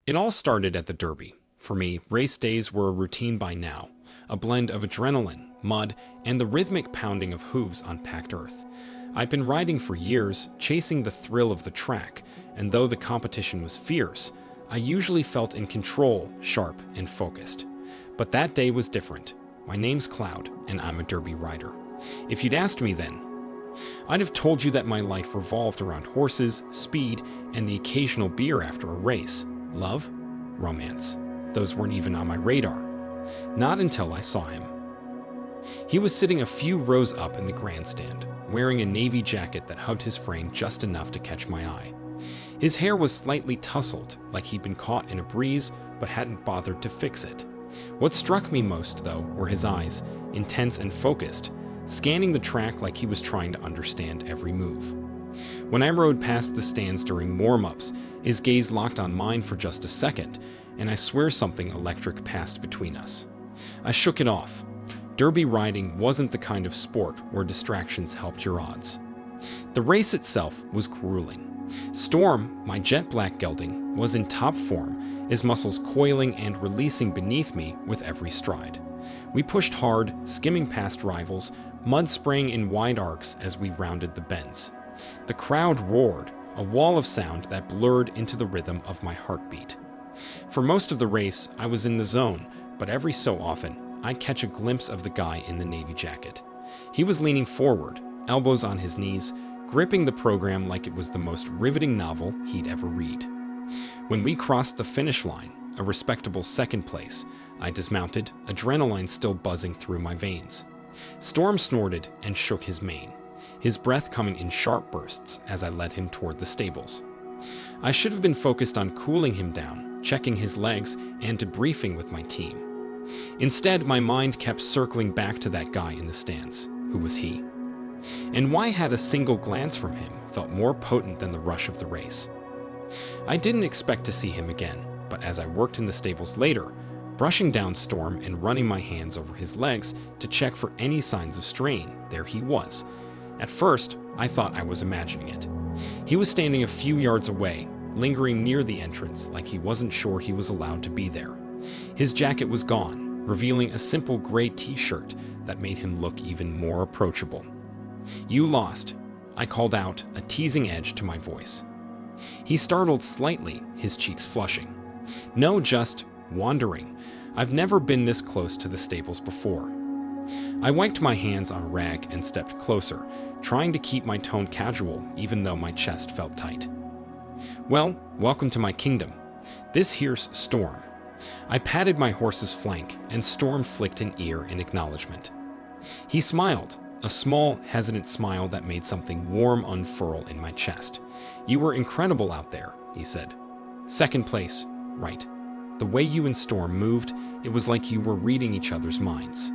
It all started at the Derby. For me, race days were a routine by now, a blend of adrenaline, mud, and the rhythmic pounding of hooves on packed earth. I'd been riding for years, chasing the thrill of the track, and though the competition was fierce, I usually felt in control, sharp, and focused. But that day was different. My name's Cloud, and I'm a Derby rider. If you'd asked me then, I'd have told you that my life revolved around horses, speed, and the occasional beer after a race. Love? Romance. Those weren't even on my radar. Not until I saw him. He was sitting a few rows up in the grandstand, wearing a navy jacket that hugged his frame just enough to catch my eye. His hair was slightly tousled, like he'd been caught in a breeze but hadn't bothered to fix it. What struck me most, though, were his eyes, intense and focused, scanning the track like he was trying to understand every move. When I rode past the stands during warm-ups, his gaze locked on mine for just a second, and I swear something electric passed between us. I shook it off. Derby riding wasn't the kind of sport where distractions helped your odds. The race itself was grueling. Storm, my jet-black gelding, was in top form, his muscles coiling and releasing beneath me with every stride. We pushed hard, skimming past rivals, mud spraying in wide arcs as we rounded the bends. The crowd roared, a wall of sound that blurred into the rhythm of my heartbeat. For most of the race, I was in the zone, but every so often, I'd catch a glimpse of the guy in the navy jacket. He was leaning forward, elbows on his knees, gripping the program like it was the most riveting novel he'd ever read. When we crossed the finish line, a respectable second place, I dismounted, adrenaline still buzzing through my veins. Storm snorted and shook his mane, his breath coming in sharp bursts as I led him toward the stables. I should have been focused on cooling him down, checking his legs, and debriefing with my team. Instead, my mind kept circling back to that guy in the stands. Who was he? And why had a single glance from him felt more potent than the rush of the race? I didn't expect to see him again, but as I worked in the stables later, brushing down Storm and running my hands over his legs to check for any signs of strain, there he was. At first, I thought I was imagining it. He was standing a few yards away, lingering near the entrance like he wasn't sure he was allowed to be there. His jacket was gone, revealing a simple gray t-shirt that made him look even more approachable. "You lost," I called out, a teasing edge to my voice. He startled slightly, his cheeks flushing. "No, just wandering. I've never been this close to the stables before." I wiped my hands on a rag and stepped closer, trying to keep my tone casual even though my chest felt tight. "Well, welcome to my kingdom. This here's Storm." I patted my horse's flank, and Storm flicked an ear in acknowledgement. He smiled, a small, hesitant smile that made something warm unfurl in my chest. "You were incredible out there," he said. "Second place, right. The way you and Storm moved, it was like you were reading each other's minds."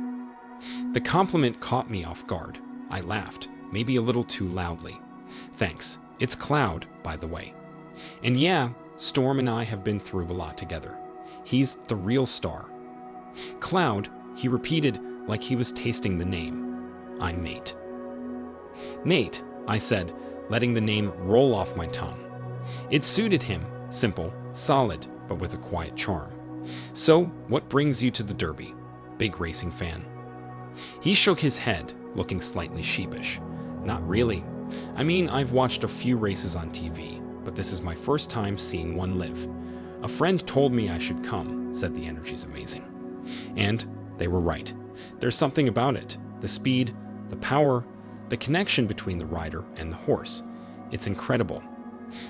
The compliment caught me off guard. I laughed, maybe a little too loudly. "Thanks. It's Cloud, by the way. And yeah, Storm and I have been through a lot together. He's the real star." "Cloud," he repeated like he was tasting the name. "I'm Nate." "Nate," I said, letting the name roll off my tongue. It suited him, simple, solid, but with a quiet charm. "So, what brings you to the Derby? Big racing fan?" He shook his head, looking slightly sheepish. "Not really. I mean, I've watched a few races on TV, but this is my first time seeing one live. A friend told me I should come, said the energy's amazing." And they were right. There's something about it. The speed, the power, the connection between the rider and the horse. It's incredible.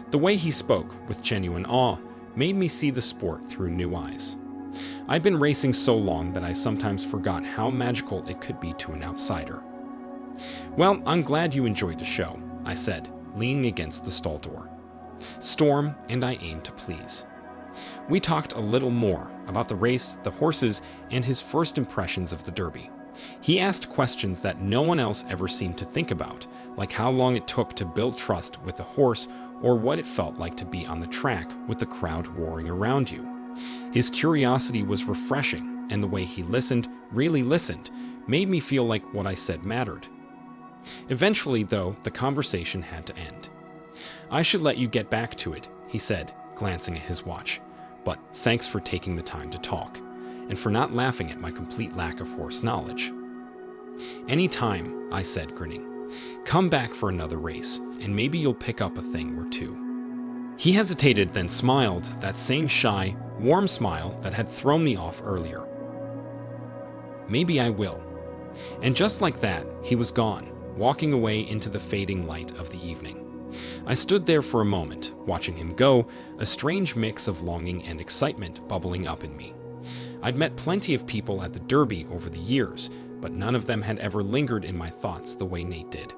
The way he spoke, with genuine awe, made me see the sport through new eyes. I've been racing so long that I sometimes forgot how magical it could be to an outsider. "Well, I'm glad you enjoyed the show," I said, leaning against the stall door. Storm and I aimed to please. We talked a little more about the race, the horses, and his first impressions of the Derby. He asked questions that no one else ever seemed to think about, like how long it took to build trust with the horse or what it felt like to be on the track with the crowd roaring around you. His curiosity was refreshing, and the way he listened, really listened, made me feel like what I said mattered. Eventually, though, the conversation had to end. "I should let you get back to it," he said, glancing at his watch. but thanks for taking the time to talk, and for not laughing at my complete lack of horse knowledge." "Anytime," I said, grinning. "Come back for another race, and maybe you'll pick up a thing or two." He hesitated, then smiled, that same shy, warm smile that had thrown me off earlier. "Maybe I will." And just like that, he was gone, walking away into the fading light of the evening. I stood there for a moment, watching him go, a strange mix of longing and excitement bubbling up in me. I'd met plenty of people at the Derby over the years, but none of them had ever lingered in my thoughts the way Nate did.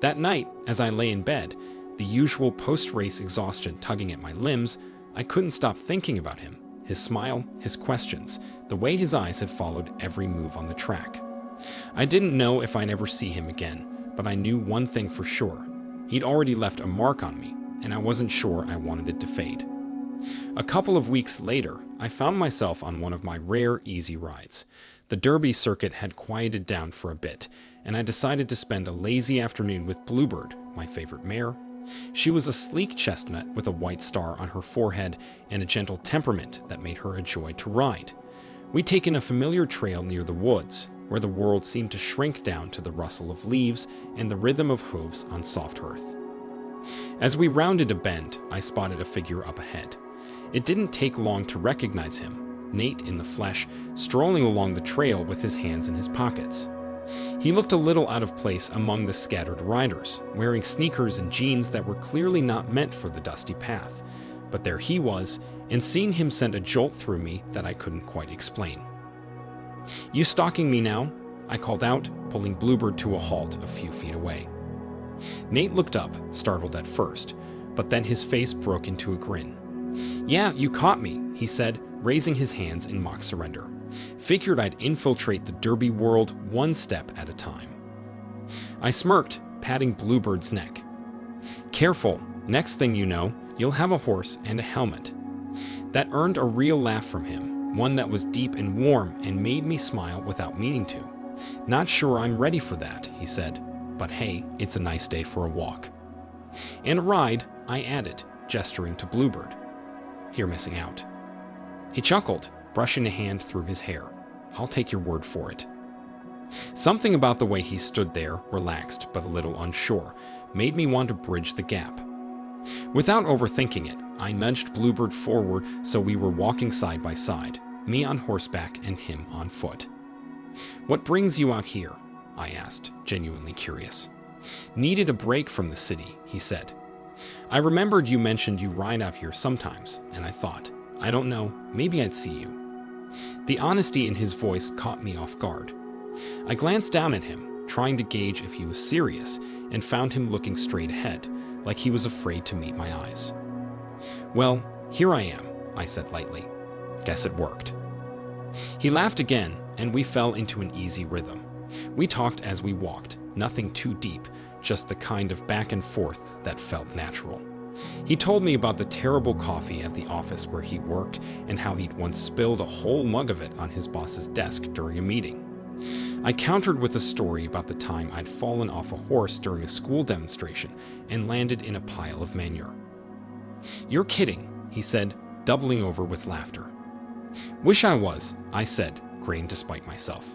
That night, as I lay in bed, the usual post-race exhaustion tugging at my limbs, I couldn't stop thinking about him, his smile, his questions, the way his eyes had followed every move on the track. I didn't know if I'd ever see him again, but I knew one thing for sure. He'd already left a mark on me, and I wasn't sure I wanted it to fade. A couple of weeks later, I found myself on one of my rare easy rides. The Derby circuit had quieted down for a bit, and I decided to spend a lazy afternoon with Bluebird, my favorite mare. She was a sleek chestnut with a white star on her forehead and a gentle temperament that made her a joy to ride. We'd taken a familiar trail near the woods, where the world seemed to shrink down to the rustle of leaves and the rhythm of hooves on soft earth. As we rounded a bend, I spotted a figure up ahead. It didn't take long to recognize him, Nate in the flesh, strolling along the trail with his hands in his pockets. He looked a little out of place among the scattered riders, wearing sneakers and jeans that were clearly not meant for the dusty path. But there he was, and seeing him sent a jolt through me that I couldn't quite explain. "You stalking me now?" I called out, pulling Bluebird to a halt a few feet away. Nate looked up, startled at first, but then his face broke into a grin. "Yeah, you caught me," he said, raising his hands in mock surrender. "Figured I'd infiltrate the Derby world one step at a time." I smirked, patting Bluebird's neck. "Careful, next thing you know, you'll have a horse and a helmet." That earned a real laugh from him, one that was deep and warm and made me smile without meaning to. "Not sure I'm ready for that," he said, "but hey, it's a nice day for a walk." "And a ride," I added, gesturing to Bluebird. "You're missing out." He chuckled, brushing a hand through his hair. "I'll take your word for it." Something about the way he stood there, relaxed but a little unsure, made me want to bridge the gap. Without overthinking it, I nudged Bluebird forward so we were walking side by side, me on horseback and him on foot. "What brings you out here?" I asked, genuinely curious. "Needed a break from the city," he said. "I remembered you mentioned you ride out here sometimes, and I thought, I don't know, maybe I'd see you." The honesty in his voice caught me off guard. I glanced down at him, trying to gauge if he was serious, and found him looking straight ahead, like he was afraid to meet my eyes. "Well, here I am," I said lightly. "Guess it worked." He laughed again, and we fell into an easy rhythm. We talked as we walked, nothing too deep, just the kind of back and forth that felt natural. He told me about the terrible coffee at the office where he worked and how he'd once spilled a whole mug of it on his boss's desk during a meeting. I countered with a story about the time I'd fallen off a horse during a school demonstration and landed in a pile of manure. "You're kidding," he said, doubling over with laughter. "Wish I was," I said, grinning despite myself.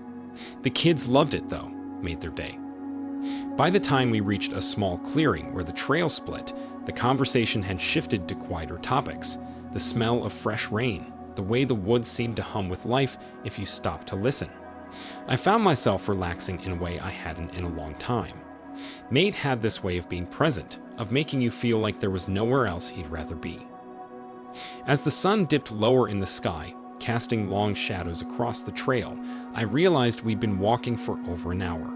The kids loved it, though, made their day. By the time we reached a small clearing where the trail split, the conversation had shifted to quieter topics. The smell of fresh rain, the way the woods seemed to hum with life if you stopped to listen. I found myself relaxing in a way I hadn't in a long time. Nate had this way of being present, of making you feel like there was nowhere else he'd rather be. As the sun dipped lower in the sky, casting long shadows across the trail, I realized we'd been walking for over an hour.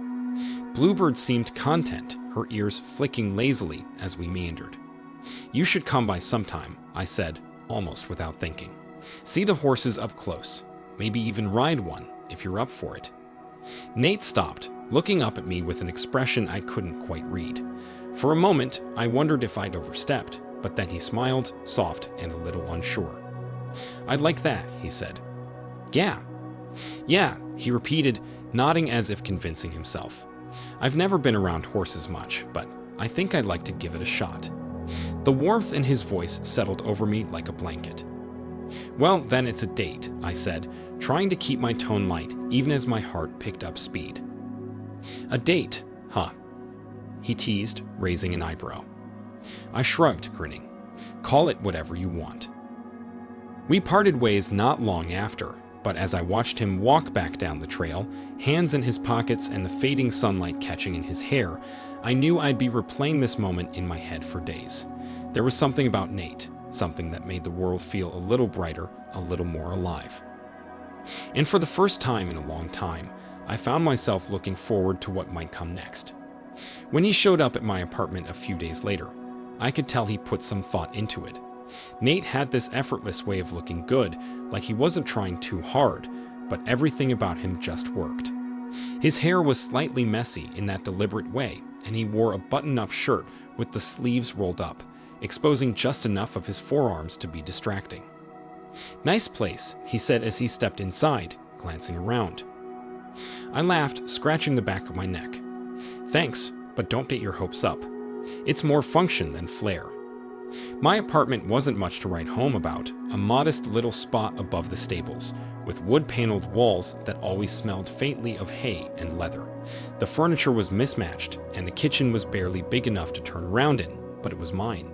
Bluebird seemed content, her ears flicking lazily as we meandered. "You should come by sometime," I said, almost without thinking. "See the horses up close. Maybe even ride one, if you're up for it." Nate stopped, looking up at me with an expression I couldn't quite read. For a moment, I wondered if I'd overstepped, but then he smiled, soft and a little unsure. "I'd like that," he said. "Yeah." "Yeah," he repeated, nodding as if convincing himself. "I've never been around horses much, but I think I'd like to give it a shot." The warmth in his voice settled over me like a blanket. Well, then it's a date, I said, trying to keep my tone light even as my heart picked up speed. A date, huh? He teased, raising an eyebrow. I shrugged, grinning. Call it whatever you want. We parted ways not long after, but as I watched him walk back down the trail, hands in his pockets and the fading sunlight catching in his hair, I knew I'd be replaying this moment in my head for days. There was something about Nate, something that made the world feel a little brighter, a little more alive. And for the first time in a long time, I found myself looking forward to what might come next. When he showed up at my apartment a few days later, I could tell he put some thought into it. Nate had this effortless way of looking good, like he wasn't trying too hard, but everything about him just worked. His hair was slightly messy in that deliberate way, and he wore a button-up shirt with the sleeves rolled up, exposing just enough of his forearms to be distracting. Nice place, he said as he stepped inside, glancing around. I laughed, scratching the back of my neck. Thanks, but don't get your hopes up. It's more function than flair. My apartment wasn't much to write home about, a modest little spot above the stables, with wood-paneled walls that always smelled faintly of hay and leather. The furniture was mismatched, and the kitchen was barely big enough to turn around in, but it was mine.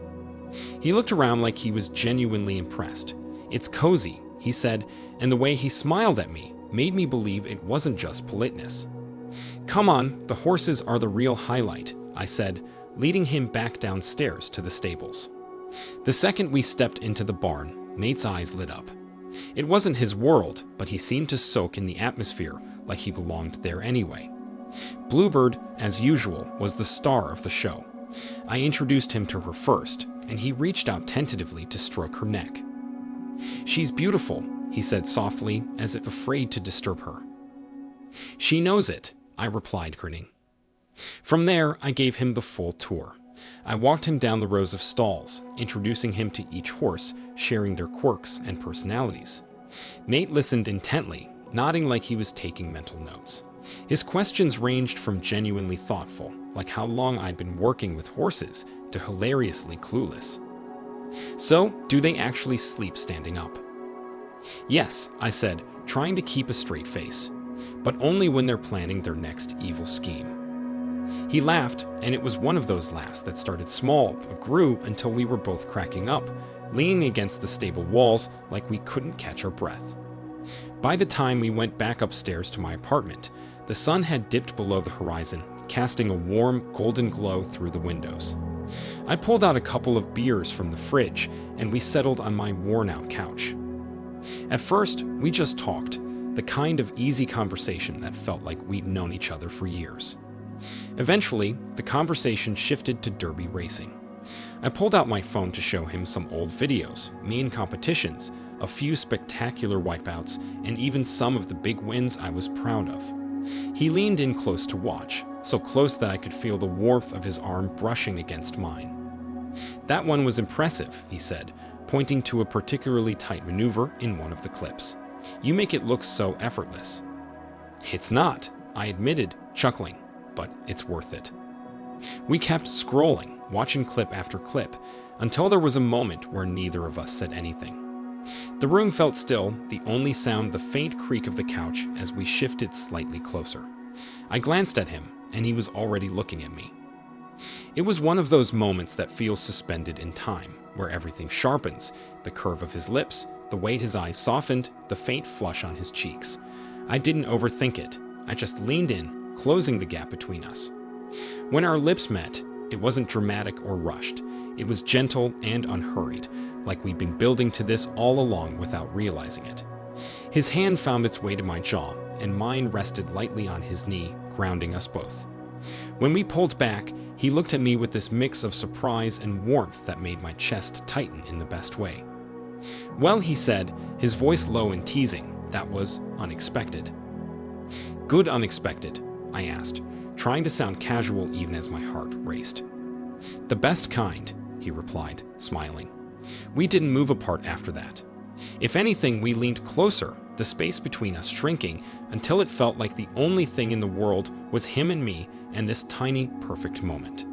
He looked around like he was genuinely impressed. It's cozy, he said, and the way he smiled at me made me believe it wasn't just politeness. Come on, the horses are the real highlight, I said, leading him back downstairs to the stables. The second we stepped into the barn, Nate's eyes lit up. It wasn't his world, but he seemed to soak in the atmosphere like he belonged there anyway. Bluebird, as usual, was the star of the show. I introduced him to her first, and he reached out tentatively to stroke her neck. She's beautiful, he said softly, as if afraid to disturb her. She knows it, I replied, grinning. From there, I gave him the full tour. I walked him down the rows of stalls, introducing him to each horse, sharing their quirks and personalities. Nate listened intently, nodding like he was taking mental notes. His questions ranged from genuinely thoughtful, like how long I'd been working with horses, to hilariously clueless. So, do they actually sleep standing up? Yes, I said, trying to keep a straight face, but only when they're planning their next evil scheme. He laughed, and it was one of those laughs that started small but grew until we were both cracking up, leaning against the stable walls like we couldn't catch our breath. By the time we went back upstairs to my apartment, the sun had dipped below the horizon, casting a warm, golden glow through the windows. I pulled out a couple of beers from the fridge, and we settled on my worn-out couch. At first, we just talked, the kind of easy conversation that felt like we'd known each other for years. Eventually, the conversation shifted to derby racing. I pulled out my phone to show him some old videos, me in competitions, a few spectacular wipeouts, and even some of the big wins I was proud of. He leaned in close to watch, so close that I could feel the warmth of his arm brushing against mine. That one was impressive, he said, pointing to a particularly tight maneuver in one of the clips. You make it look so effortless. It's not, I admitted, chuckling, but it's worth it. We kept scrolling, watching clip after clip, until there was a moment where neither of us said anything. The room felt still, the only sound the faint creak of the couch as we shifted slightly closer. I glanced at him, and he was already looking at me. It was one of those moments that feels suspended in time, where everything sharpens, the curve of his lips, the way his eyes softened, the faint flush on his cheeks. I didn't overthink it. I just leaned in, closing the gap between us. When our lips met, it wasn't dramatic or rushed. It was gentle and unhurried, like we'd been building to this all along without realizing it. His hand found its way to my jaw, and mine rested lightly on his knee, grounding us both. When we pulled back, he looked at me with this mix of surprise and warmth that made my chest tighten in the best way. Well, he said, his voice low and teasing, that was unexpected. Good unexpected, I asked, trying to sound casual even as my heart raced. The best kind, he replied, smiling. We didn't move apart after that. If anything, we leaned closer, the space between us shrinking until it felt like the only thing in the world was him and me and this tiny, perfect moment.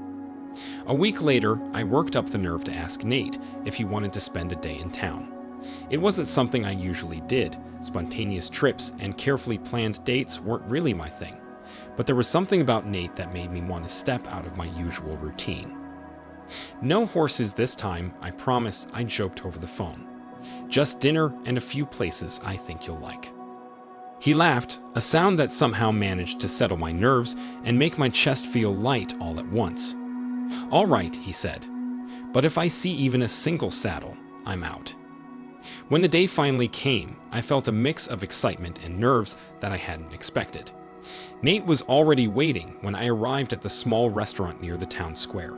A week later, I worked up the nerve to ask Nate if he wanted to spend a day in town. It wasn't something I usually did. Spontaneous trips and carefully planned dates weren't really my thing. But there was something about Nate that made me want to step out of my usual routine. "No horses this time, I promise," I joked over the phone. "Just dinner and a few places I think you'll like." He laughed, a sound that somehow managed to settle my nerves and make my chest feel light all at once. "All right," he said, "but if I see even a single saddle, I'm out." When the day finally came, I felt a mix of excitement and nerves that I hadn't expected. Nate was already waiting when I arrived at the small restaurant near the town square.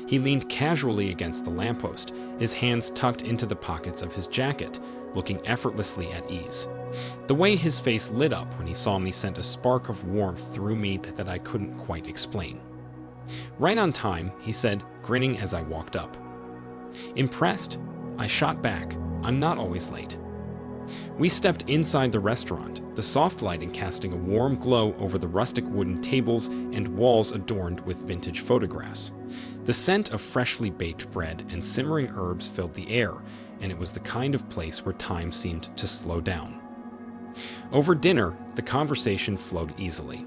He leaned casually against the lamppost, his hands tucked into the pockets of his jacket, looking effortlessly at ease. The way his face lit up when he saw me sent a spark of warmth through me that I couldn't quite explain. "Right on time," he said, grinning as I walked up. "Impressed?" I shot back. "I'm not always late." We stepped inside the restaurant, the soft lighting casting a warm glow over the rustic wooden tables and walls adorned with vintage photographs. The scent of freshly baked bread and simmering herbs filled the air, and it was the kind of place where time seemed to slow down. Over dinner, the conversation flowed easily.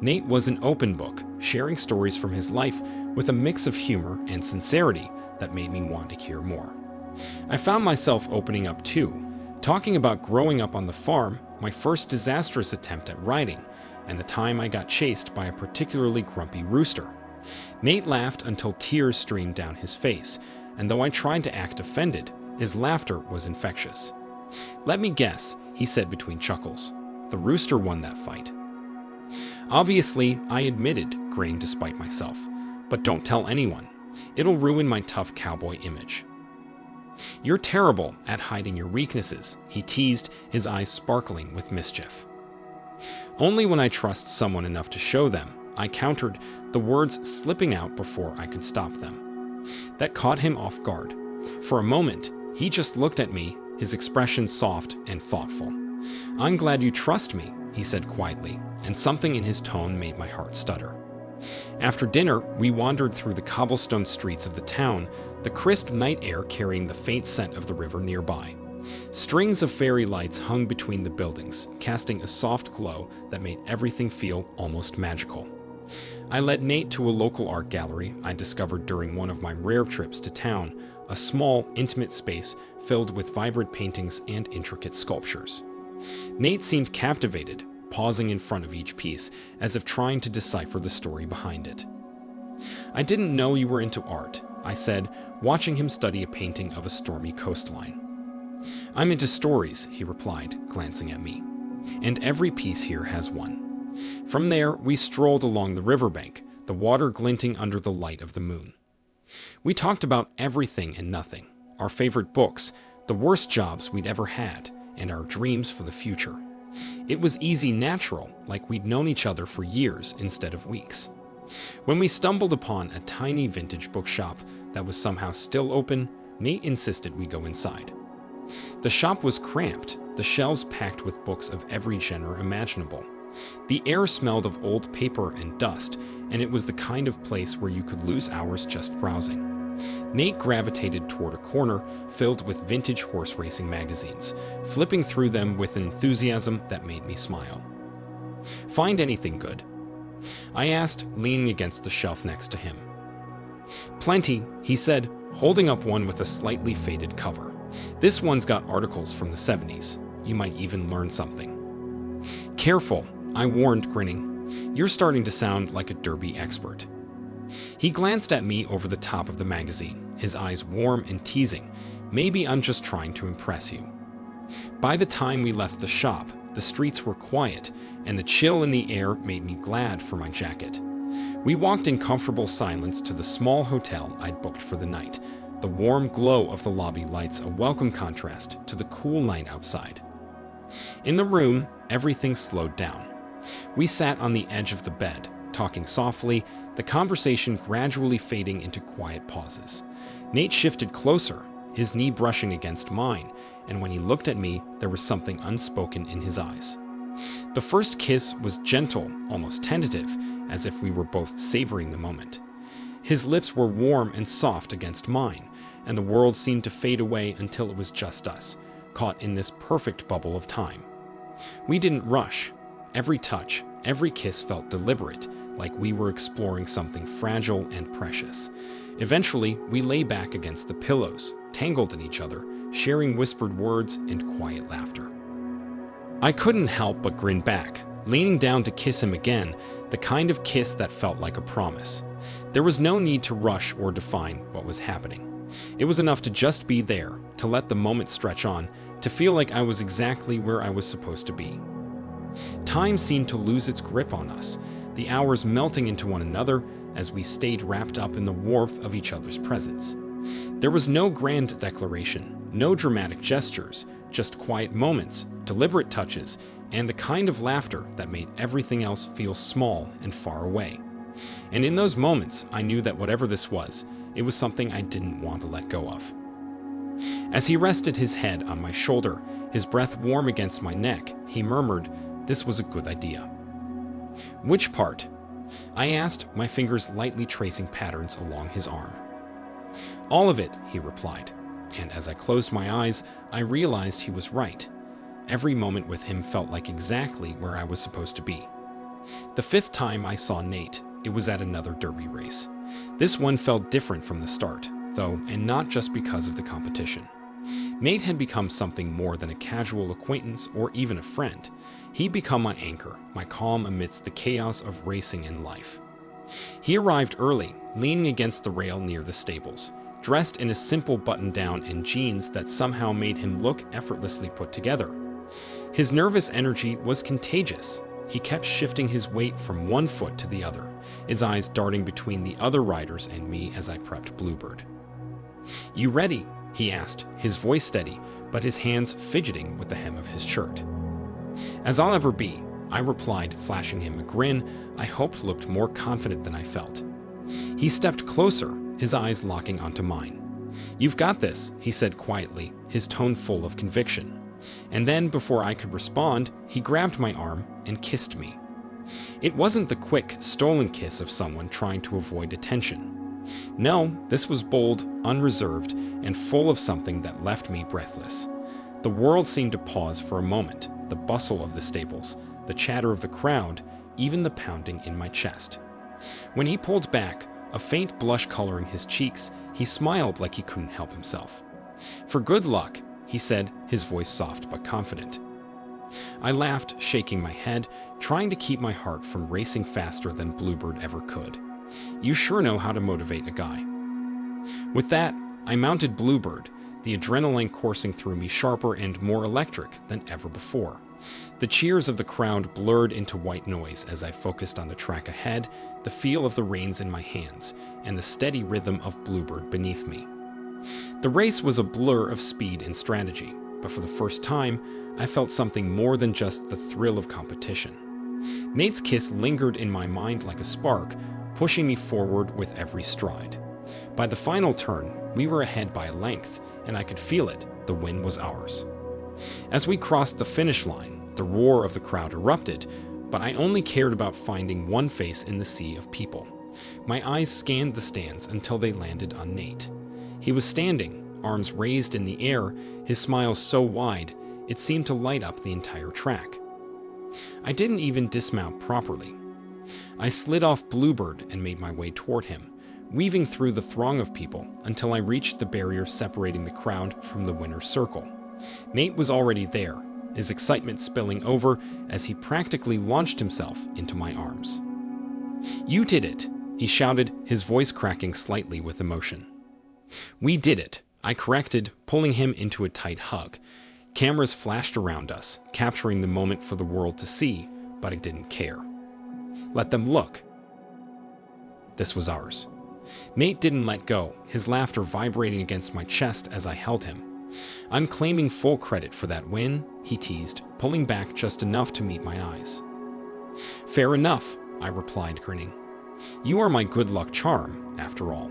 Nate was an open book, sharing stories from his life with a mix of humor and sincerity that made me want to hear more. I found myself opening up too, talking about growing up on the farm, my first disastrous attempt at riding, and the time I got chased by a particularly grumpy rooster. Nate laughed until tears streamed down his face, and though I tried to act offended, his laughter was infectious. "Let me guess," he said between chuckles. "The rooster won that fight." "Obviously," I admitted, grinning despite myself. "But don't tell anyone. It'll ruin my tough cowboy image." "You're terrible at hiding your weaknesses," he teased, his eyes sparkling with mischief. "Only when I trust someone enough to show them," I countered, the words slipping out before I could stop them. That caught him off guard. For a moment, he just looked at me, his expression soft and thoughtful. "I'm glad you trust me," he said quietly, and something in his tone made my heart stutter. After dinner, we wandered through the cobblestone streets of the town, the crisp night air carrying the faint scent of the river nearby. Strings of fairy lights hung between the buildings, casting a soft glow that made everything feel almost magical. I led Nate to a local art gallery I discovered during one of my rare trips to town, a small, intimate space filled with vibrant paintings and intricate sculptures. Nate seemed captivated, pausing in front of each piece, as if trying to decipher the story behind it. "I didn't know you were into art," I said, watching him study a painting of a stormy coastline. "I'm into stories," he replied, glancing at me. "And every piece here has one." From there, we strolled along the riverbank, the water glinting under the light of the moon. We talked about everything and nothing, our favorite books, the worst jobs we'd ever had, and our dreams for the future. It was easy, natural, like we'd known each other for years instead of weeks. When we stumbled upon a tiny vintage bookshop that was somehow still open, Nate insisted we go inside. The shop was cramped, the shelves packed with books of every genre imaginable. The air smelled of old paper and dust, and it was the kind of place where you could lose hours just browsing. Nate gravitated toward a corner filled with vintage horse racing magazines, flipping through them with an enthusiasm that made me smile. "Find anything good?" I asked, leaning against the shelf next to him. "Plenty," he said, holding up one with a slightly faded cover. "This one's got articles from the 70s. You might even learn something." "Careful," I warned, grinning. "You're starting to sound like a derby expert." He glanced at me over the top of the magazine, his eyes warm and teasing. "Maybe I'm just trying to impress you." By the time we left the shop, the streets were quiet, and the chill in the air made me glad for my jacket. We walked in comfortable silence to the small hotel I'd booked for the night, the warm glow of the lobby lights a welcome contrast to the cool night outside. In the room, everything slowed down. We sat on the edge of the bed, talking softly, the conversation gradually fading into quiet pauses. Nate shifted closer, his knee brushing against mine, and when he looked at me, there was something unspoken in his eyes. The first kiss was gentle, almost tentative, as if we were both savoring the moment. His lips were warm and soft against mine, and the world seemed to fade away until it was just us, caught in this perfect bubble of time. We didn't rush. Every touch, every kiss felt deliberate, like we were exploring something fragile and precious. Eventually, we lay back against the pillows, tangled in each other, sharing whispered words and quiet laughter. I couldn't help but grin back, leaning down to kiss him again, the kind of kiss that felt like a promise. There was no need to rush or define what was happening. It was enough to just be there, to let the moment stretch on, to feel like I was exactly where I was supposed to be. Time seemed to lose its grip on us, the hours melting into one another as we stayed wrapped up in the warmth of each other's presence. There was no grand declaration, no dramatic gestures, just quiet moments, deliberate touches, and the kind of laughter that made everything else feel small and far away. And in those moments, I knew that whatever this was, it was something I didn't want to let go of. As he rested his head on my shoulder, his breath warm against my neck, he murmured, "This was a good idea." "Which part?" I asked, my fingers lightly tracing patterns along his arm. "All of it," he replied, and as I closed my eyes, I realized he was right. Every moment with him felt like exactly where I was supposed to be. The fifth time I saw Nate, it was at another derby race. This one felt different from the start, though, and not just because of the competition. Nate had become something more than a casual acquaintance or even a friend. He'd become my anchor, my calm amidst the chaos of racing and life. He arrived early, leaning against the rail near the stables, dressed in a simple button-down and jeans that somehow made him look effortlessly put together. His nervous energy was contagious. He kept shifting his weight from one foot to the other, his eyes darting between the other riders and me as I prepped Bluebird. "You ready?" he asked, his voice steady, but his hands fidgeting with the hem of his shirt. "As I'll ever be," I replied, flashing him a grin I hoped looked more confident than I felt. He stepped closer, his eyes locking onto mine. "You've got this," he said quietly, his tone full of conviction. And then, before I could respond, he grabbed my arm and kissed me. It wasn't the quick, stolen kiss of someone trying to avoid attention. No, this was bold, unreserved, and full of something that left me breathless. The world seemed to pause for a moment, the bustle of the stables, the chatter of the crowd, even the pounding in my chest. When he pulled back, a faint blush coloring his cheeks, he smiled like he couldn't help himself. "For good luck," he said, his voice soft but confident. I laughed, shaking my head, trying to keep my heart from racing faster than Bluebird ever could. You sure know how to motivate a guy. With that, I mounted Bluebird, the adrenaline coursing through me sharper and more electric than ever before. The cheers of the crowd blurred into white noise as I focused on the track ahead, the feel of the reins in my hands, and the steady rhythm of Bluebird beneath me. The race was a blur of speed and strategy, but for the first time, I felt something more than just the thrill of competition. Nate's kiss lingered in my mind like a spark, pushing me forward with every stride. By the final turn, we were ahead by a length, and I could feel it, the win was ours. As we crossed the finish line, the roar of the crowd erupted, but I only cared about finding one face in the sea of people. My eyes scanned the stands until they landed on Nate. He was standing, arms raised in the air, his smile so wide, it seemed to light up the entire track. I didn't even dismount properly. I slid off Bluebird and made my way toward him, weaving through the throng of people until I reached the barrier separating the crowd from the winner's circle. Nate was already there, his excitement spilling over as he practically launched himself into my arms. "You did it," he shouted, his voice cracking slightly with emotion. "We did it," I corrected, pulling him into a tight hug. Cameras flashed around us, capturing the moment for the world to see, but I didn't care. Let them look. This was ours. Nate didn't let go, his laughter vibrating against my chest as I held him. "I'm claiming full credit for that win," he teased, pulling back just enough to meet my eyes. "Fair enough," I replied, grinning. "You are my good luck charm, after all."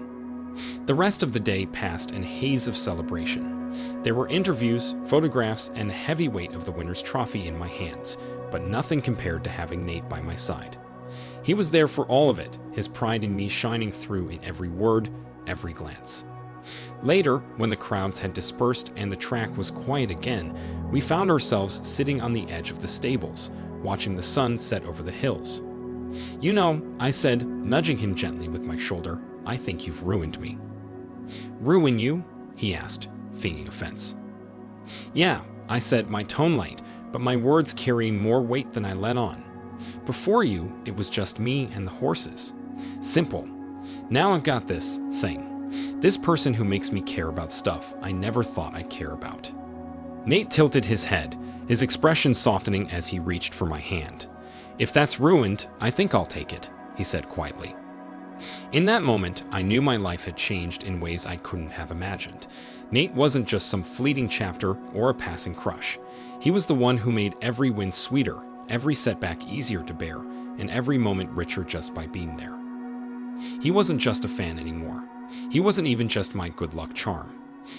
The rest of the day passed in a haze of celebration. There were interviews, photographs, and the heavy weight of the winner's trophy in my hands, but nothing compared to having Nate by my side. He was there for all of it, his pride in me shining through in every word, every glance. Later, when the crowds had dispersed and the track was quiet again, we found ourselves sitting on the edge of the stables, watching the sun set over the hills. "You know," I said, nudging him gently with my shoulder, "I think you've ruined me." "Ruin you?" he asked, feigning offense. "Yeah," I said, my tone light, but my words carrying more weight than I let on. "Before you, it was just me and the horses. Simple. Now I've got this thing. This person who makes me care about stuff I never thought I'd care about." Nate tilted his head, his expression softening as he reached for my hand. "If that's ruined, I think I'll take it," he said quietly. In that moment, I knew my life had changed in ways I couldn't have imagined. Nate wasn't just some fleeting chapter or a passing crush. He was the one who made every win sweeter, every setback easier to bear, and every moment richer just by being there. He wasn't just a fan anymore. He wasn't even just my good luck charm.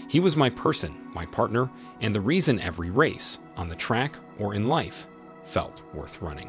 He was my person, my partner, and the reason every race, on the track or in life, felt worth running.